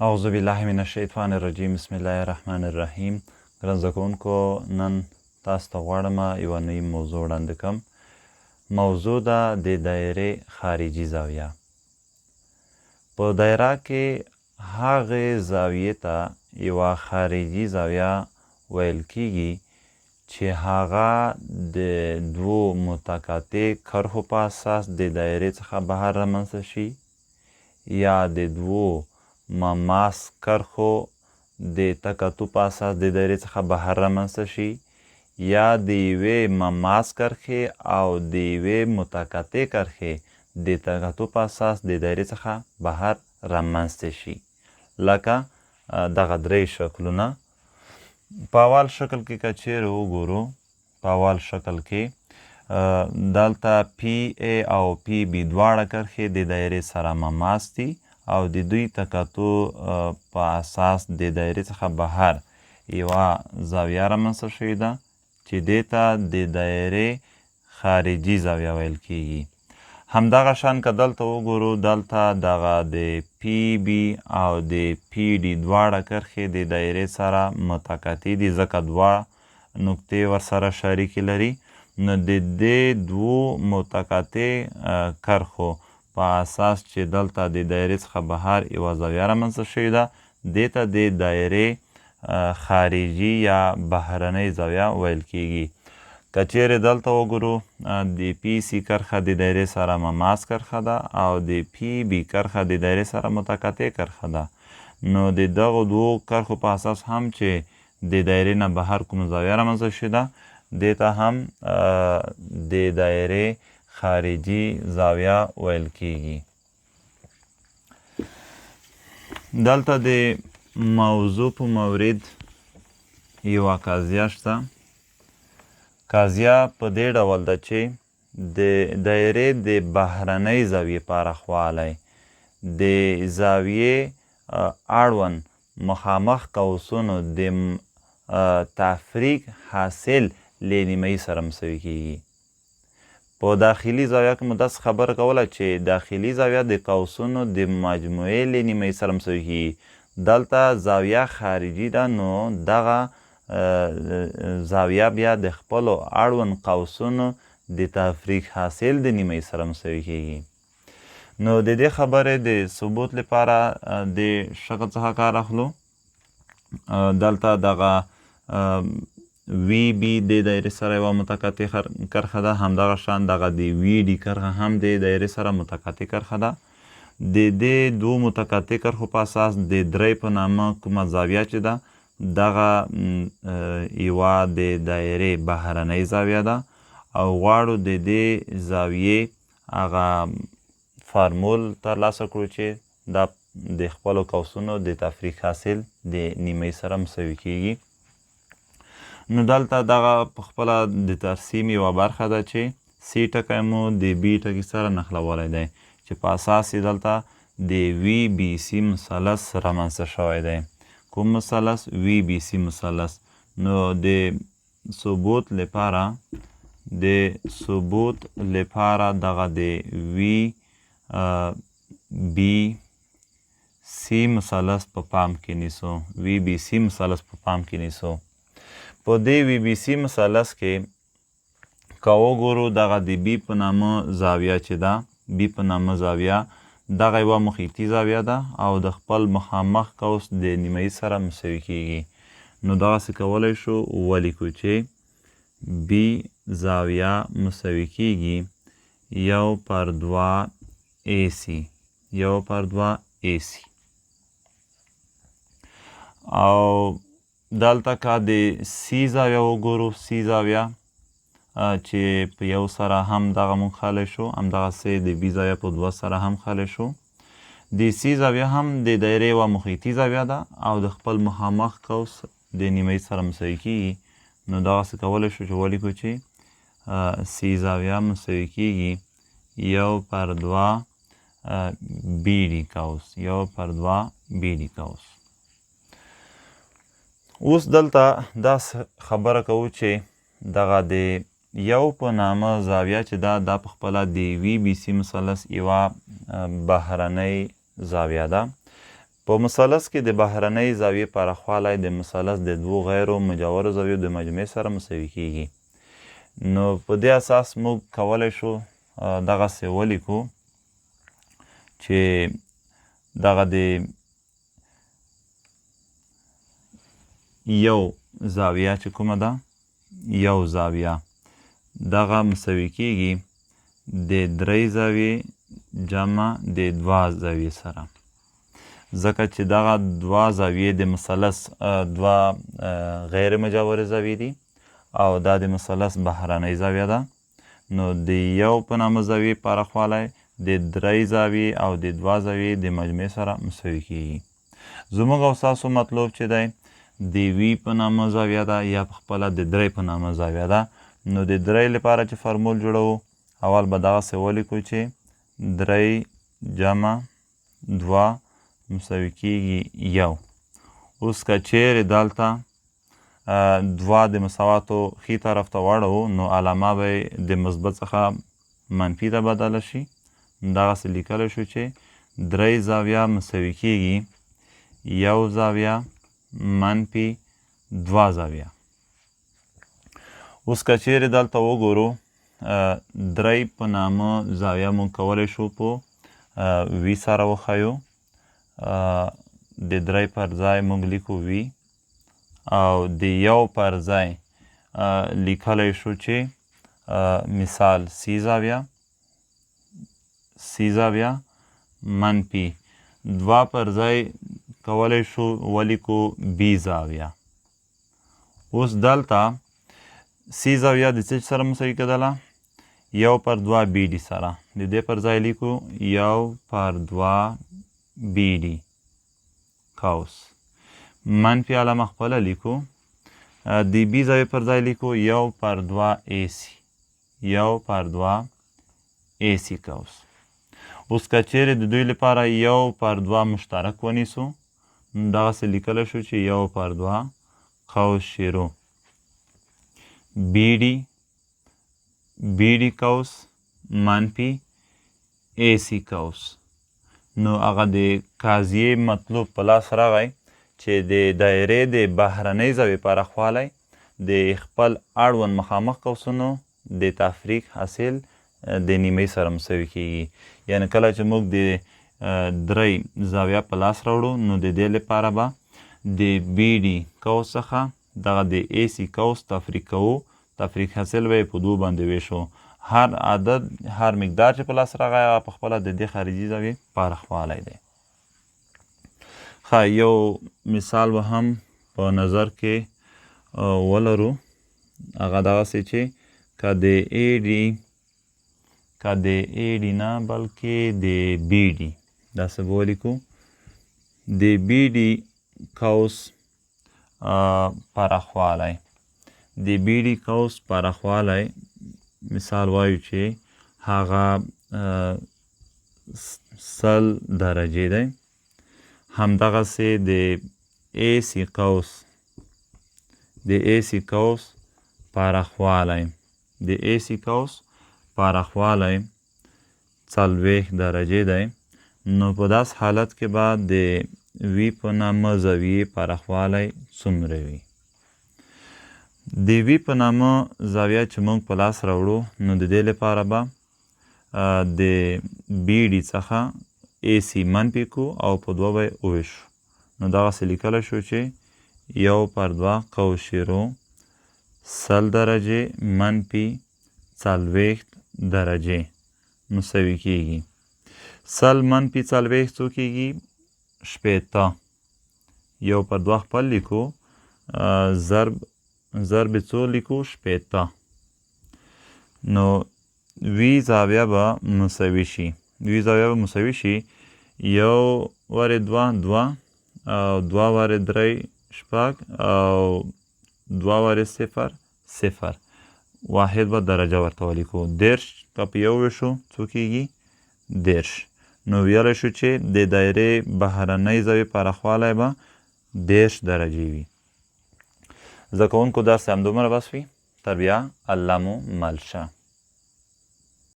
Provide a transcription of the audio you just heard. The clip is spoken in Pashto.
اعوذ بالله من الشیطان الرجیم بسم الله الرحمن الرحیم. ګران زده کوونکو، نن تاسو ته غواړم یوه نوې موضوع وړاندې کړم. موضوع ده د دایرې خارجي زاویه. په دایره کې هغې زاویې ته یوه خارجي زاویه ویل کیږي چې هغه د دوو متقاطع کرښو په اساس د دایرې څخه بهر رامنځته شي، یا د دوو مماس کرښو د تقاطع په اساس د دایرې څخه بهر رامنځته شي، یا د یوې مماس کرښې او د یوې متقاطع کرښې د تقاطع په اساس د دایرې څخه بهر رامنځته شي. لکه دغه درې شکلونه. په اول شکل کې که چیرې وګورو، په اول شکل کې دلته پی ای او پی بی دواړه کرښې د دایرې سره مماس دي او د دوی تقاطع په اساس د دایرې څخه بهر یوه زاویه رامنځته شوې ده چې دې ته د دایرې خارجي زاویه ویل کیږي. همدغه شان که دلته وګورو، دلته دغه د پی بی او د پی ډي دواړه کرښې د دایرې سره متقاطع دي، ځکه دوه نقطې ورسره شریکې لري. نو د دې دوو متقاطع کرښو په اساس چې دلته د دایرې څخه بهر یوه زاویه رامنځته شوې ده، دې ته د دایرې خارجي یا بهرنۍ زاویه ویل کیږي. که چیرې دلته وګورو، د پی سی کرښه د دایرې سره مماس کرښه ده او د پی بی کرښه د دایرې سره متقاطع کرښه ده. نو د دغو دوو کرښو په اساس هم چې د دایرې نه بهر کوم زاویه رامنځته شوې ده، دې ته هم د دایرې خارجي زاویه ویل کیږي. دلته د موضوع په مورد یوه قضیه شته. قضیه په دې ډول ده چې د دایرې د بهرنۍ زاویې پراخوالی د زاویې اړوند مخامخ قوسونو د تفریق حاصل له نیمایي سره مساوي کیږي. په داخلي زاویه کې مو داسې خبره کوله چې داخلي زاویه د قوسونو د مجموعې له نیمایي سره مساوي کیږي. دلته زاویه خارجي ده، نو دغه زاویه بیا د خپلو اړوند قوسونو د تفریق حاصل د نیمایي سره مساوي کیږي. نو د دې خبرې د ثبوت لپاره د شکل څخه کار اخلو. دلته دغه وی بی د دایرې سره یوه متقاطع کرښه ده، همدغه شان دغه د وی ډي کرښه هم د دایرې سره متقاطع کرښه ده. د دې دوو متقاطع کرښو په اساس د درې په نامه کومه زاویه چې ده، دغه یوه د دایرې بهرنۍ زاویه ده او غواړو د دې زاویې هغه فارمول ترلاسه کړو چې دا د خپلو قوسونو د تفریق حاصل د نیمایي سره مساوي کیږي. نو دلته دغه په خپله د ترسیم یوه برخه ده چې سی ټکی مو د بي ټکي سره نښلولی دی، چې په اساس یې دلته د وی بی سی مثلث رامنځته شوی دی. کوم مثلث؟ وی بی سی مثلث. نو د ثبوت لپاره دغه د وی بی سی مثلث په پام کې نیسو. وی بی سی مثلث په پام کې نیسو. په دې وی بی سی مثلث کې که وګورو، دغه د بي په نامه زاویه چې ده، بي په نامه زاویه دغه یوه محیطي زاویه ده او د خپل مخامخ قوس د نیمایي سره مساوي کیږي. نو دغسې کولی شو ولیکو چې بي زاویه مساوي کیږي 1/2 AC. او دلته که د سی زاویه وګورو، سی زاویه چې په یو سره هم دغه مونږ خلی شو، همدغسې د بي زاویه په 2 سره هم خلی شو. د سی زاویه هم د دایرې یوه محیطي زاویه ده او د خپل مخامخ قوس د نیمایي سره مساوي کیږي. نو دغسې کولی شو چې ولیکو چې سی زاویه مساوي کیږي 1/2 بي ډي قوس. اوس دلته دا خبره کوو چې دغه د یو په نامه زاویه چې دا په خپله د وی بی سی مثلث یوه بهرنۍ زاویه ده. په مثلث کې د بهرنۍ زاویې پراخوالی د مثلث د دوو غیرو مجاورو زاویو د مجموعې سره مساوي کیږي. نو په دې اساس موږ کولی شو دغسې ولیکو چې دغه د یو زاویه چې کومه ده یو زاویه دغه مساوي کیږي د درې زاویې جمع د دوه زاویې سره، ځکه چې دغه دوه زاویې د مثلث دوه غیر مجاورې زاویې دي او دا د مثلث بهرنۍ زاویه ده. نو د یو په نامه زاویې پراخوالی د درې زاویې او د دوه زاویې د مجموعې سره مساوي کیږي. زموږ او ستاسو مطلوب چې دی د وي په نامه زاویه ده یا پخپله د درې په نامه زاویه ده. نو د درې لپاره چې فرمول جوړوو اول به دغسې ولیکو چې درې جمع دوه مساوي کیږي یو. اوس که چیرې دلته دوه د مساواتو ښي طرف ته واړوو نو علامه به د مثبت څخه منفي ته بدله شي. دغسې لیکلی شو چې درې زاویه مساوي کیږي یو زاویه منفي دوه زاویه. اوس که چیرې دلته وګورو درې په نامه زاویه مونږ کولی شو په وي سره وښیو. د درې پر ځای مونږ لیکو وي او د یو پر ځای لیکلی شو چې مثال سی زاویه منفي دوه پر ځای کولی شو ولیکو بي زاویه. اوس دلته سی زاویه د څه سره مساوي کېدله یو پر دوه بي ډي سره. د دې پر ځای لیکو یو پر دوه بي ډي قوس منفي علامه خپله لیکو. د بي زاویې پر ځای لیکو یو پر دوه اي سي یو پر دوه اي سي قوس. اوس که چیرې د دوی لپاره یو پر دوه مشترک ونیسو دغسې لیکلی شو چې یو پر دوه قوس شیرو بي ډي قوس منفي اي سي قوس. نو هغه د قاضیې مطلوب په لاس راغی چې د دایرې د بهرنۍ زاویې پراخوالی د خپل اړوند مخامخ قوسونو د تفریق حاصل د نیمۍ سره مساوي کیږي. یعنې کله چې موږ د درې زاویه په لاس راوړو نو د دې لپاره به د بي ډي قوس څخه دغه د اي سي قوس تفریق کوو. تفریق حاصل به یې په دوو باندې ویشو. هر عدد هر مقدار چې په لاس راغی هغه پخپله د دې خارجي زاویې پراخوالی دی. ښه یو مثال به هم په نظر کې ولرو. هغه دغسې چې که د اي ډي نه بلکې د بي ډي داسې به ولیکو د بي ډي قوس پراخوالی. د بي ډي قوس پراخوالی مثال وایو چې هغه 100 درجې دی. همدغسې د اي سي قوس پراخوالی 40 درجې دی. نو په داس حالت کې به د وي په نامه زاویې پراخوالی څومره وي؟ د وي په نامه زاویه چې موږ په لاس راوړو نو د دې لپاره به د بي ډي څخه اي سي منفي کو او په دوه به یې وویشو. نو دغسې لیکلی شو چې یو پر دوه قوس شیرو 100 درجې منفي 40 درجې مساوي کیږي. 100 منفي 40 څو کیږي 80. یو پر دوه خپل لیکو ضرب څو لیکو 80. نو وي زاویه به مساوي شي یو وارې دوه او دوه وارې درې شپږ او دوه وارې صفر واحد به درجه ورته ولیکو. 10 که په یو ویشو څو کیږي 10. نو ویلی شو چې د دایرې بهرنۍ زاویې پراخوالی به 10 درجې وي. زده کوونکو درس همدومره بس وي. تر بیا الله مو مل شه.